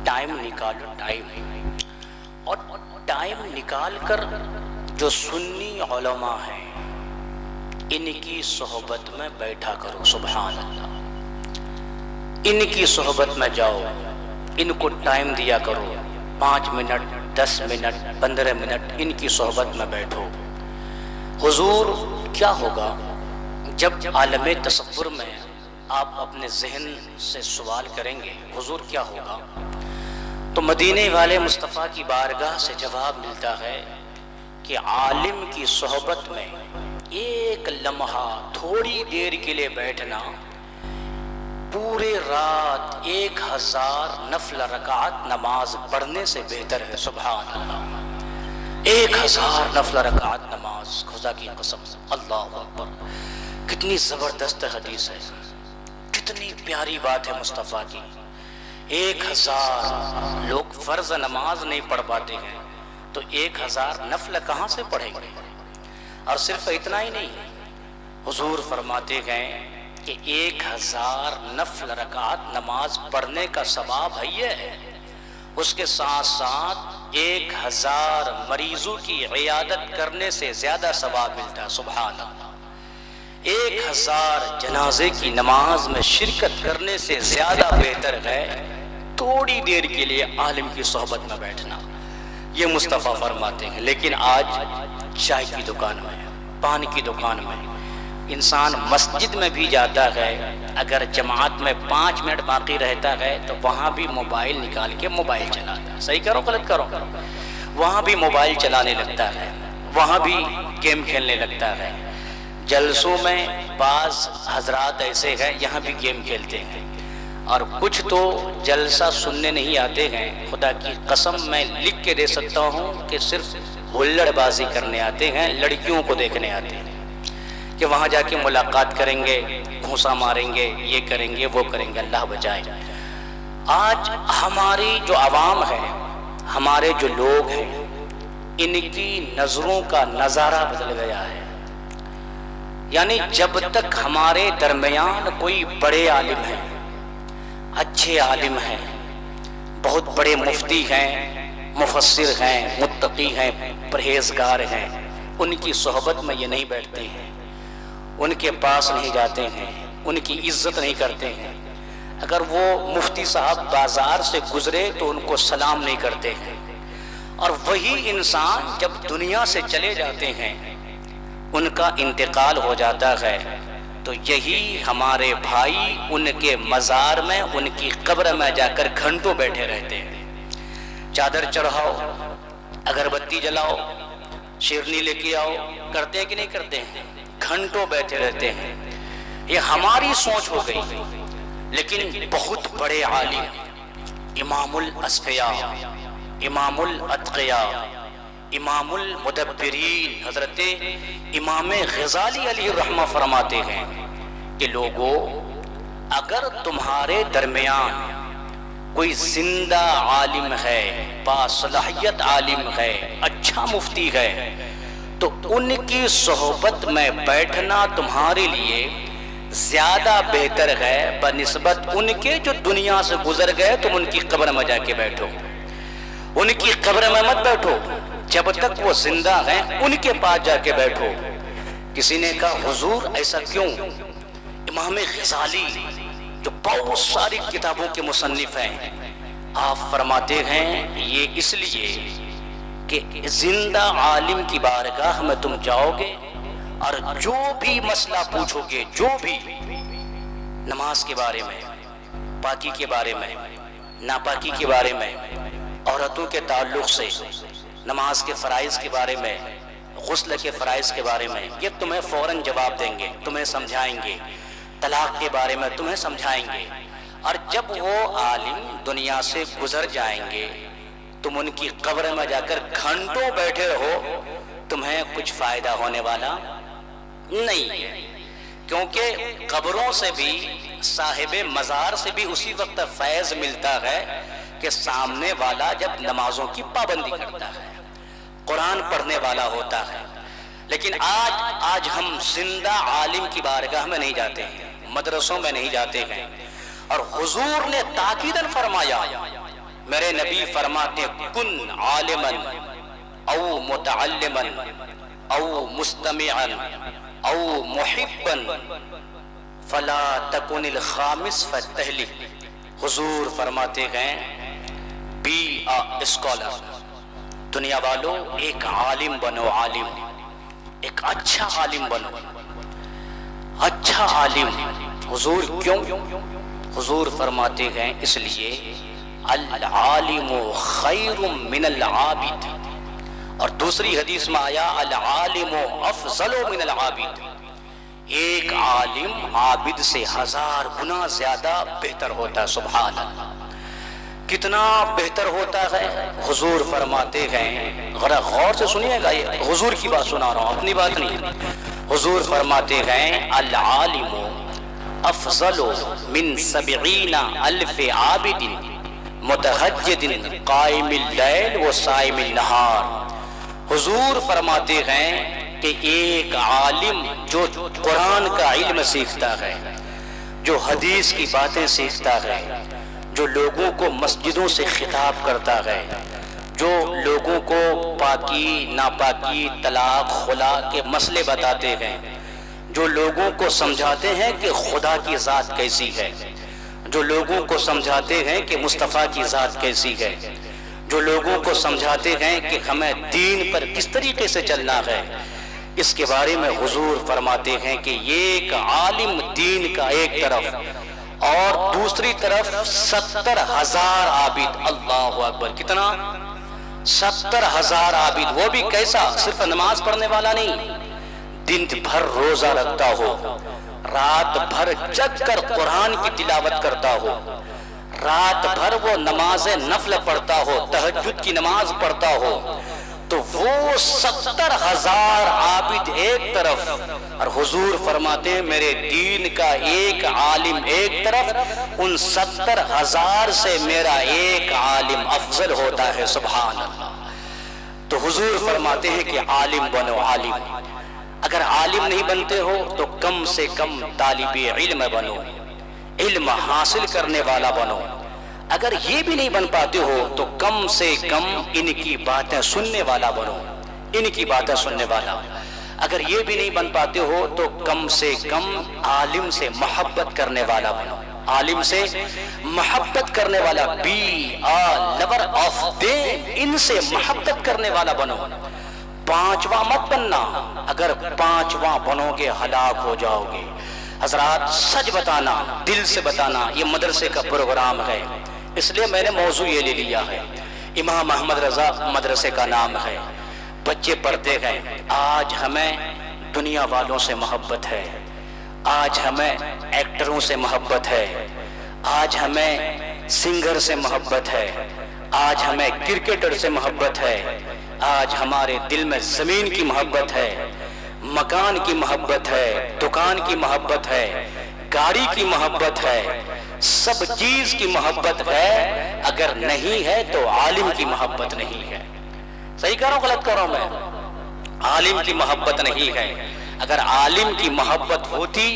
Time نکالو، اور time نکال کر جو سنی علماء ہیں ان کی صحبت میں بیٹھا کرو. سبحان اللہ. ان کی صحبت میں جاؤ، ان کو ٹائم دیا کرو. 5 منٹ، 10 منٹ، 15 منٹ ان کی صحبت میں بیٹھو. حضور کیا ہوگا جب عالم تصور میں آپ اپنے ذہن سے سوال کریں گے حضور کیا ہوگا، تو مدینے والے مصطفیٰ کی بارگاہ سے جواب ملتا ہے کہ عالم کی صحبت میں ایک لمحہ تھوڑی دیر کے لیے بیٹھنا پورے رات 1000 نفل رکعت نماز پڑھنے سے بہتر ہے. سبحان اللہ. 1000 نفل رکعت نماز، خدا کی قسم. اللہ اکبر. کتنی زبردست حدیث ہے، کتنی پیاری بات ہے مصطفیٰ کی. 1000 لوگ فرض نماز نہیں پڑھ پاتے ہیں تو 1000 نفل کہاں سے پڑھیں گے؟ اور صرف اتنا ہی نہیں، حضور فرماتے ہیں کہ 1000 نفل رکعت نماز پڑھنے کا ثواب ہے، اس کے ساتھ ساتھ 1000 مریضوں کی عیادت کرنے سے زیادہ ثواب ملتا ہے. سبحان اللہ. 1000 جنازے کی نماز میں شرکت کرنے سے زیادہ بہتر ہے تھوڑی دیر کے لیے عالم کی صحبت میں بیٹھنا. یہ مصطفیٰ فرماتے ہیں. لیکن آج چائے کی دکان میں، پان کی دکان میں انسان مسجد میں بھی جاتا ہے، اگر جماعت میں 5 منٹ باقی رہتا ہے تو وہاں بھی موبائل نکال کے موبائل چلاتا ہے. صحیح کرو غلط کرو، وہاں بھی موبائل چلانے لگتا ہے، وہاں بھی گیم کھیلنے لگتا ہے. جلسوں میں بعض حضرات ایسے ہیں یہاں بھی گیم کھیلتے ہیں، اور کچھ تو جلسہ سننے نہیں آتے ہیں. خدا کی قسم میں لکھ کے دے سکتا ہوں کہ صرف ہلڑ بازی کرنے آتے ہیں، لڑکیوں کو دیکھنے آتے ہیں کہ وہاں جا کے ملاقات کریں گے، گھونسا ماریں گے، یہ کریں گے، وہ کریں گے. اللہ بچائے. آج ہماری جو عوام ہے، ہمارے جو لوگ ہیں، ان کی نظروں کا نظارہ بدل گیا ہے. یعنی جب تک ہمارے درمیان کوئی بڑے عالم ہیں، اچھے عالم ہیں، بہت بڑے مفتی ہیں، مفسر ہیں، متقی ہیں، پرہیزگار ہیں، ان کی صحبت میں یہ نہیں بیٹھتے ہیں، ان کے پاس نہیں جاتے ہیں، ان کی عزت نہیں کرتے ہیں. اگر وہ مفتی صاحب بازار سے گزرے تو ان کو سلام نہیں کرتے ہیں. اور وہی انسان جب دنیا سے چلے جاتے ہیں، ان کا انتقال ہو جاتا ہے، تو یہی ہمارے بھائی ان کے مزار میں، ان کی قبر میں جا کر گھنٹوں بیٹھے رہتے ہیں. چادر چڑھاؤ، اگربتی جلاؤ، شیرنی لے کے آؤ، کرتے ہیں کہ نہیں کرتے ہیں؟ گھنٹوں بیٹھے رہتے ہیں. یہ ہماری سوچ ہو گئی. لیکن بہت بڑے عالم، امام الاصفیاء، امام الاتقیاء، امام المدبرین، حضرت امام غزالی علیہ الرحمہ فرماتے ہیں کہ لوگوں، اگر تمہارے درمیان کوئی زندہ عالم ہے، باصلاحیت عالم ہے، اچھا مفتی ہے، تو ان کی صحبت میں بیٹھنا تمہارے لیے زیادہ بہتر ہے بنسبت ان کے جو دنیا سے گزر گئے. تم ان کی قبر میں جا کے بیٹھو، ان کی قبر میں مت بیٹھو، جب تک وہ زندہ ہیں ان کے پاس جا کے بیٹھو. کسی نے کہا حضور ایسا کیوں؟ امام غزالی جو بہت ساری کتابوں کے مصنف ہیں، آپ فرماتے ہیں یہ اس لیے کہ زندہ عالم کی بارگاہ میں تم جاؤ گے اور جو بھی مسئلہ پوچھو گے، جو بھی نماز کے بارے میں، پاکی کے بارے میں، ناپاکی کے بارے میں، عورتوں کے تعلق سے، نماز کے فرائض کے بارے میں، غسل کے فرائض کے بارے میں، یہ تمہیں فوراً جواب دیں گے، تمہیں سمجھائیں گے. طلاق کے بارے میں تمہیں سمجھائیں گے. اور جب وہ عالم دنیا سے گزر جائیں گے، تم ان کی قبر میں جا کر گھنٹوں بیٹھے رہو، تمہیں کچھ فائدہ ہونے والا نہیں ہے. کیونکہ قبروں سے بھی، صاحب مزار سے بھی اسی وقت فیض ملتا ہے کہ سامنے والا جب نمازوں کی پابندی کرتا ہے، قرآن پڑھنے والا ہوتا ہے. لیکن آج ہم زندہ عالم کی بارگاہ میں نہیں جاتے ہیں، مدرسوں میں نہیں جاتے ہیں. اور حضور نے تاکیداً فرمایا میرے نبی فرماتے کن عالمن او متعلمن او مستمعن او محبن فلا تکن الخامس فتہلک. حضور فرماتے ہیں بی اے اسکالر، دنیا والوں ایک عالم بنو، عالم، ایک اچھا عالم بنو، اچھا عالم. حضور کیوں؟ حضور فرماتے ہیں اس لیے العالم خیر من العابد، اور دوسری حدیث میں آیا العالم افضل من العابد. ایک عالم عابد سے 1000 گنا زیادہ بہتر ہوتا ہے. سبحان اللہ، کتنا بہتر ہوتا ہے. حضور فرماتے ہیں، غور سے سنیے گا، یہ حضور کی بات سنا رہا ہوں، اپنی بات نہیں. حضور فرماتے ہیں العالم افضل من 70,000 عابد متہجد قائم اللیل و صائم النہار. حضور فرماتے ہیں کہ ایک عالم جو قرآن کا علم سیکھتا ہے، جو حدیث کی باتیں سیکھتا ہے، جو لوگوں کو مسجدوں سے خطاب کرتا ہے، جو لوگوں کو پاکی ناپاکی طلاق خلا کے مسئلے بتاتے ہیں، جو لوگوں کو سمجھاتے ہیں کہ خدا کی ذات کیسی ہے، جو لوگوں کو سمجھاتے ہیں کہ مصطفیٰ کی ذات کیسی ہے، جو لوگوں کو سمجھاتے ہیں کہ ہمیں دین پر کس طریقے سے چلنا ہے، اس کے بارے میں حضور فرماتے ہیں کہ یہ ایک عالم دین کا ایک طرف اور دوسری طرف 70,000 عابد. اللہ اکبر، کتنا؟ 70,000 عابد. وہ بھی کیسا؟ صرف نماز پڑھنے والا نہیں، دن بھر روزہ رکھتا ہو، رات بھر جگ کر قرآن کی تلاوت کرتا ہو، رات بھر وہ نماز نفل پڑھتا ہو، تہجد کی نماز پڑھتا ہو. تو وہ 70,000 عابد ایک طرف، اور حضور فرماتے ہیں میرے دین کا ایک عالم ایک طرف، ان 70,000 سے میرا ایک عالم افضل ہوتا ہے. سبحان اللہ. تو حضور فرماتے ہیں کہ عالم بنو، عالم. اگر عالم نہیں بنتے ہو تو کم سے کم طالب علم بنو، علم حاصل کرنے والا بنو. اگر یہ بھی نہیں بن پاتے ہو تو کم سے کم ان کی باتیں سننے والا بنو، ان کی باتیں سننے والا. اگر یہ بھی نہیں بن پاتے ہو تو کم سے کم عالم سے محبت کرنے والا بنو، عالم سے محبت کرنے والا. Be a lover of them, ان سے محبت کرنے والا بنو. 5واں مت بننا، اگر 5واں بنو گے ہلاک ہو جاؤ گے. حضرات سچ بتانا، دل سے بتانا، یہ مدرسے کا پروگرام ہے، اس لیے میں نے موضوع یہ لے لیا ہے. امام احمد رضا مدرسے کا نام ہے، بچے پڑھتے ہیں. آج ہمیں دنیا والوں سے محبت ہے، آج ہمیں ایکٹروں سے محبت ہے، آج ہمیں سنگر سے محبت ہے، آج ہمیں کرکٹر سے محبت ہے، آج ہمارے دل میں زمین کی محبت ہے، مکان کی محبت ہے، دکان کی محبت ہے، گاڑی کی محبت ہے، سب چیز کی محبت ہے. اگر نہیں ہے تو عالم کی محبت نہیں ہے. صحیح کہہ رہا ہوں غلط کہہ رہا ہوں میں؟ عالم کی محبت نہیں ہے. اگر عالم کی محبت ہوتی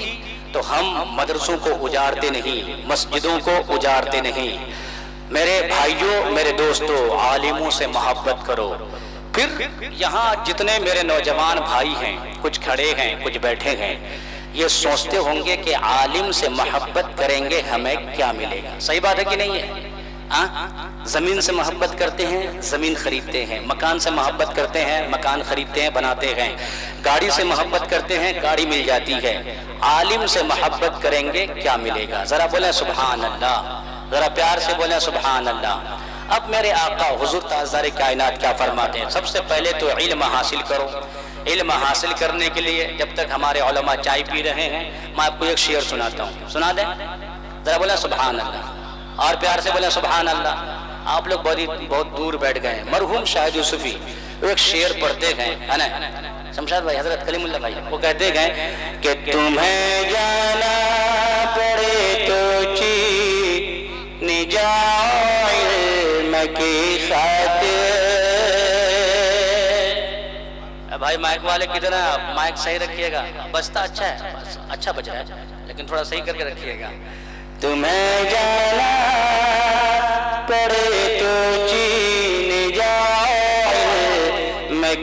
تو ہم مدرسوں کو اجارتے نہیں، مسجدوں کو اجارتے نہیں. میرے بھائیوں، میرے دوستو، عالموں سے محبت کرو. پھر یہاں جتنے میرے نوجوان بھائی ہیں، کچھ کھڑے ہیں کچھ بیٹھے ہیں، یہ سوچتے ہوں گے کہ عالم سے محبت کریں گے ہمیں کیا ملے گا. صحیح بات ہے کہ نہیں ہے؟ زمین سے محبت کرتے ہیں، زمین خریدتے ہیں. مکان سے محبت کرتے ہیں، مکان خریدتے ہیں، بناتے ہیں. گاڑی سے محبت کرتے ہیں، گاڑی مل جاتی ہے. عالم سے محبت کریں گے کیا ملے گا؟ ذرا بولیں سبحان اللہ، ذرا پیار سے بولیں سبحان اللہ. اب میرے آقا حضور تاجدار کائنات کیا فرماتے ہیں؟ سب سے پہلے تو علم حاصل کرو. علم حاصل کرنے کے لیے جب تک ہمارے علماء چائے پی رہے ہیں، میں آپ کو ایک شعر سناتا ہوں، سنا دیں؟ ذرا بولیں سبحان اللہ، اور پیار سے بولیں سبحان اللہ. آپ لوگ بہت دور بیٹھ گئے ہیں. مرحوم شاہد یوسفی وہ ایک شعر پڑھتے ہیں، ہے نا شمشاد بھائی، حضرت کلیم اللہ بھائی، وہ کہتے ہیں کہ تمہیں جانا پڑے تو چین جاؤ علم کی خاطر. بھائی مائک والے کدھر ہیں آپ؟ مائک صحیح رکھیے گا، بجتا اچھا ہے، اچھا بج رہا ہے لیکن تھوڑا صحیح کر کے رکھیے گا. تمہیں جانا پڑے تو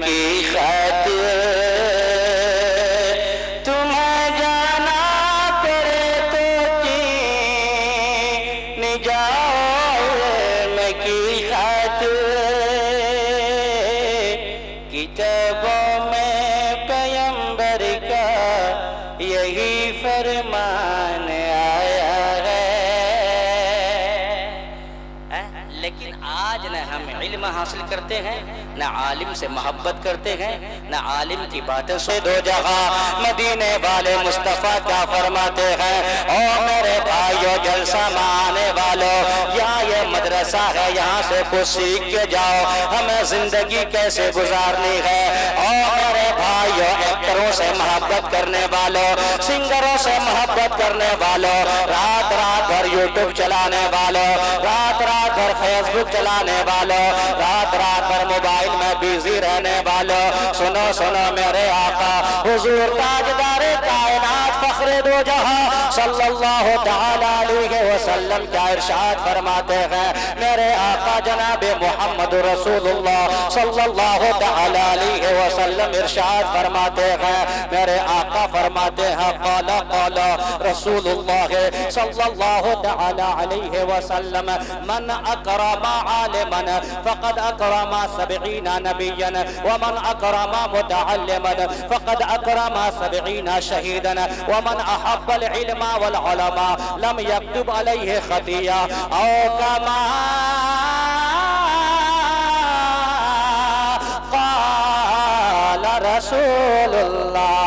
کی خاطر تمہیں جانا کرے تو چین جاؤ علم کی خاطر کتابوں میں پیغمبر کا یہی فرمان آیا ہے۔ لیکن آج نہ ہم علم حاصل کرتے ہیں، نہ عالم سے محبت کرتے ہیں، نہ عالم کی باتیں سے دو جہاں مدینے والے مصطفیٰ کیا فرماتے ہیں، او میرے بھائیو جلسہ میں آنے والوں، یہاں یہ مدرسہ ہے، یہاں سے کچھ سیکھ کے جاؤ ہمیں زندگی کیسے گزارنی ہے۔ او میرے بھائیو ایکٹروں سے محبت کرنے والوں، سنگروں سے محبت کرنے والوں، رات رات بھر یوٹیوب چلانے والوں، رات رات بھر فیس بک چلانے والوں، رات رات بھر موبائل میں بیزی رہنے والوں، سنو سنو میرے آقا حضور تاجدار کائنات فخر دو جہاں صلی اللہ تعالی علیہ وسلم کیا ارشاد فرماتے ہیں، میرے آقا جناب محمد رسول اللہ صلی اللہ تعالی علیہ وسلم ارشاد فرماتے ہیں، میرے آقا فرماتے ہیں قال قال رسول اللہ صلی اللہ تعالی علیہ وسلم من اکرم عالما فقد اکرم 70 نبیا ومن اکرم متعلما فقد اکرم 70 شہیدا ومن احب العلم والعلماء لم یکتب علیہ خطیہ او کما قال رسول اللہ۔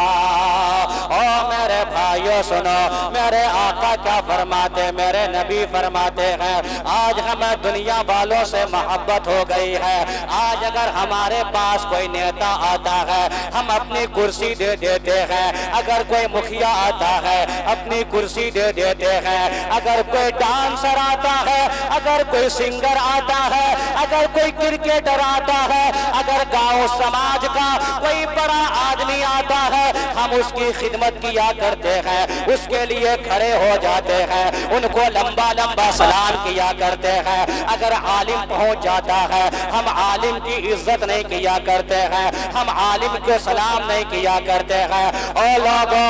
او میرے بھائیو سنو میرے آقا کیا فرماتے، میرے نبی فرماتے ہیں آج ہمیں دنیا والوں سے محبت ہو گئی ہے، آج اگر ہمارے پاس کوئی نیتا آتا ہے ہم اپنی کرسی دے دیتے ہیں، اگر کوئی مکھیا آتا ہے اپنی کرسی دے دیتے ہیں، اگر کوئی ڈانسر آتا ہے، اگر کوئی سنگر آتا ہے، اگر کوئی کرکٹر آتا ہے، اگر گاؤں سماج کا کوئی بڑا آدمی آتا ہے ہم اس کی خدمت کیا کرتے ہیں، اس کے لیے کھڑے ہو جاتے ہیں، ان کو لمبا لمبا سلام کیا کرتے ہیں۔ اگر عالم پہنچ جاتا ہے ہم عالم کی عزت نہیں کیا کرتے ہیں، ہم عالم کو سلام نہیں کیا کرتے ہیں۔ او لوگوں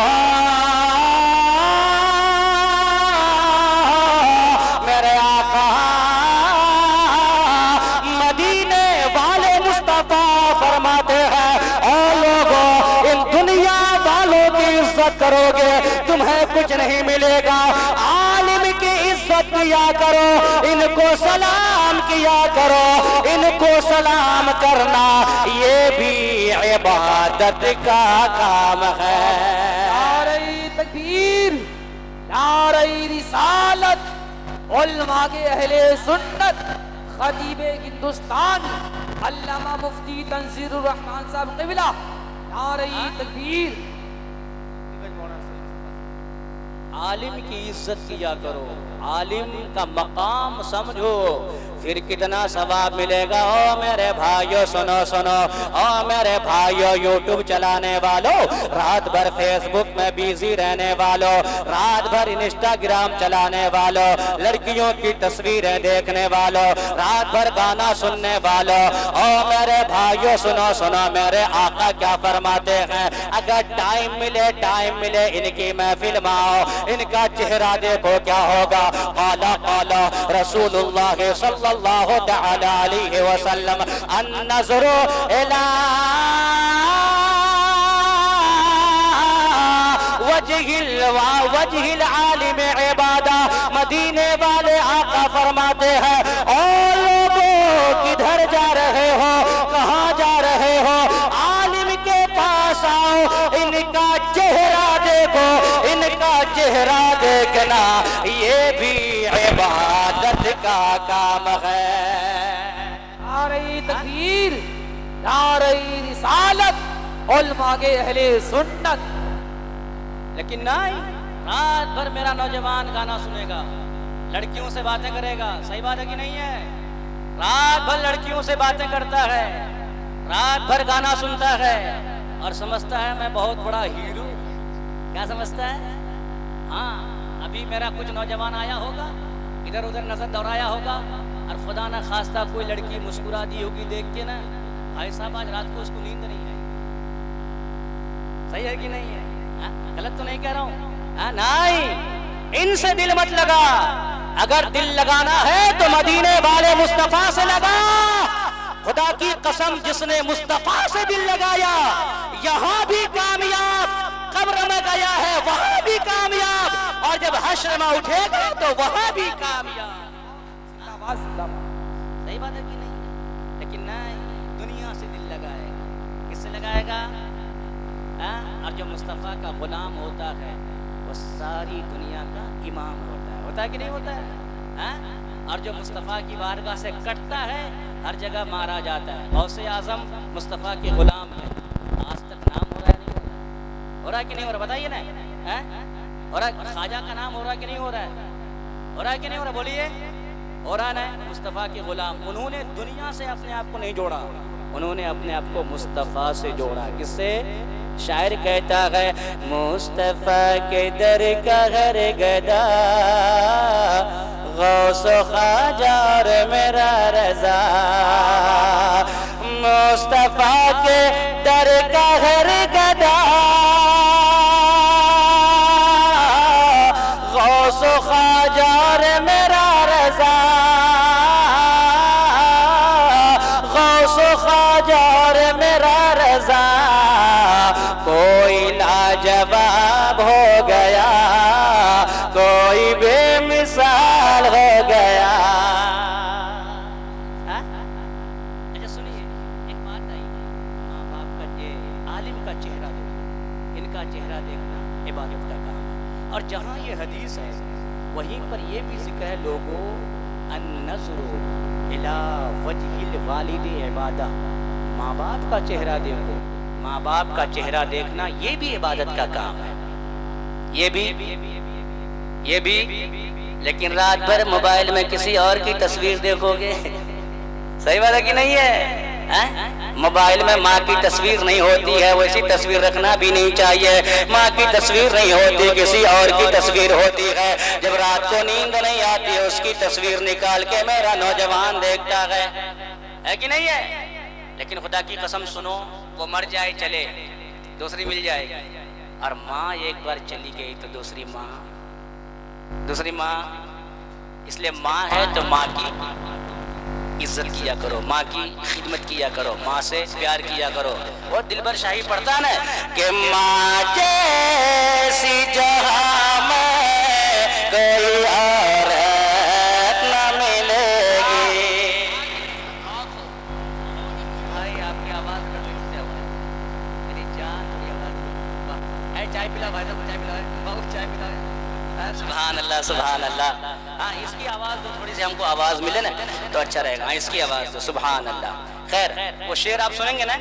میرے آقا مدینے والے مصطفیٰ فرماتے ہیں او لوگوں ان دنیا والوں کی عزت کرو گے تمہیں کچھ نہیں ملے گا، عالم کی عزت کیا کرو، ان کو سلام کیا کرو، ان کو سلام کرنا یہ بھی عبادت کا کام ہے۔ نعرہ تکبیر، نعرہ رسالت، علماء کے اہل سنت، خطیب ہندوستان علامہ مفتی تنزیر الرحمن صاحب قبلہ، نعرہ تکبیر۔ عالم کی عزت کیا کرو، عالم کا مقام سمجھو، پھر کتنا ثواب ملے گا۔ او میرے بھائیو سنو سنو، او میرے بھائیو یوٹیوب چلانے والوں، رات بھر فیس بک میں بیزی رہنے والوں، رات بھر انسٹاگرام چلانے والوں، لڑکیوں کی تصویریں دیکھنے والوں، رات بھر گانا سننے والوں، او میرے بھائیو سنو سنو میرے آقا کیا فرماتے ہیں، اگر ٹائم ملے ان کی محفل میں آؤ، ان کا چہرہ دیکھو کیا ہوگا۔ قال قال رسول اللہ صلی اللہ تعالی علیہ وسلم النظر الى وجہ العالم عبادہ۔ مدینے والے آقا فرماتے ہیں او لوگوں کدھر جا رہے ہو، کہاں جا رہے ہو، عالم کے پاس آؤ، ان کا چہرہ دیکھو، ان کا چہرہ دیکھنا یہ بھی عبادت کا کام ہے۔ نعرہ تکبیر، نعرہ رسالت، علماء کے اہل سنت۔ لیکن نہیں، رات بھر میرا نوجوان گانا سنے گا، لڑکیوں سے باتیں کرے گا، صحیح بات ہے کہ نہیں ہے؟ رات بھر لڑکیوں سے باتیں کرتا ہے، رات بھر گانا سنتا ہے اور سمجھتا ہے میں بہت بڑا ہیرو۔ کیا سمجھتا ہے؟ ہاں ابھی میرا کچھ نوجوان آیا ہوگا، ادھر ادھر نظر دوڑایا ہوگا اور خدا نہ خواستہ کوئی لڑکی مسکرا دی ہوگی دیکھ کے نا، بھائی صاحب آج رات کو اس کو نیند نہیں آئی، صحیح ہے کہ نہیں ہے؟ غلط تو نہیں کہہ رہا ہوں؟ نہیں، ان سے دل مت لگا، اگر دل لگانا ہے تو مدینے والے مصطفیٰ سے لگا۔ خدا کی قسم، جس نے مصطفیٰ سے دل لگایا یہاں بھی کامیاب، قبر میں گیا ہے وہاں بھی کامیاب، اور جب حشر میں اٹھے گا تو وہاں بھی کامیاب۔ صحیح بات ہے کہ نہیں؟ لیکن نہیں، دنیا سے دل لگائے گا۔ کس سے لگائے گا؟ اور جو مصطفیٰ کا غلام ہوتا ہے وہ ساری دنیا کا امام ہوتا ہے کہ نہیں ہوتا ہے؟ اور جو مصطفیٰ کی بارگاہ سے کٹتا ہے ہر جگہ مارا جاتا ہے۔ غوث اعظم مصطفیٰ کے غلام ہے، آج تک نام ہو رہا ہے نہیں ہو رہا ہے کہ نہیں ہو رہا؟ بتائیے نا، ہو رہا ہے؟ خواجہ کا نام ہو رہا ہے کہ نہیں ہو رہا ہے؟ ہو رہا ہے کہ نہیں ہو رہا؟ بولیے، ہو رہا ہے؟ مصطفیٰ کے غلام، انہوں نے دنیا سے اپنے آپ کو نہیں جوڑا، انہوں نے اپنے آپ کو مصطفیٰ سے جوڑا۔ کس سے؟ شاعر کہتا ہے مصطفیٰ کے در کا ہر گدا، غوث و خواجہ اور میرا رضا، مصطفیٰ کے در کا ہر گدا، غوث و خواجہ اور میرا رضا، غوث و خواجہ اور میرا رضا، کوئی لاجواب ہو گیا، کوئی بے مثال ہو گیا۔ اچھا سنیے، ایک بات آئی، ماں باپ کا عالم کا چہرہ دیکھنا، ان کا چہرہ دیکھنا عبادت کا کام ہے۔ اور جہاں یہ حدیث ہے وہیں پر یہ بھی ذکر ہے، لوگوں النظر الی وجہ الوالد عبادہ، ماں باپ کا چہرہ دیکھو، ماں باپ کا چہرہ دیکھنا یہ بھی عبادت کا کام ہے، یہ بھی لیکن رات بھر موبائل میں کسی اور کی تصویر دیکھو گے، صحیح بات ہے کہ نہیں ہے؟ موبائل میں ماں کی تصویر نہیں ہوتی ہے، ویسی تصویر رکھنا بھی نہیں چاہیے، ماں کی تصویر نہیں ہوتی، کسی اور کی تصویر ہوتی ہے۔ جب رات کو نیند نہیں آتی اس کی تصویر نکال کے میرا نوجوان دیکھتا ہے کہ نہیں ہے؟ لیکن خدا کی قسم سنو، وہ مر جائے چلے، دوسری مل جائے گی، اور ماں ایک بار چلی گئی تو دوسری ماں، اس لیے ماں ہے تو ماں کی عزت کیا کرو، ماں کی خدمت کیا کرو، ماں سے پیار کیا کرو۔ وہ دلبر شاہی پڑھتا نا کہ ماں جیسی جہاں میں کوئی اور نہ ملے گی۔ بھائی آپ کی آواز میری جان کی آواز، چائے پلا بھائی صاحب، چائے پلا بہت چائے پلا۔ سبحان اللہ سبحان اللہ، ہاں اس کی آواز دو، تھوڑی سی ہم کو آواز ملے نا تو اچھا رہے گا، اس کی آواز دو، سبحان اللہ۔ خیر وہ شعر آپ سنیں گے نا،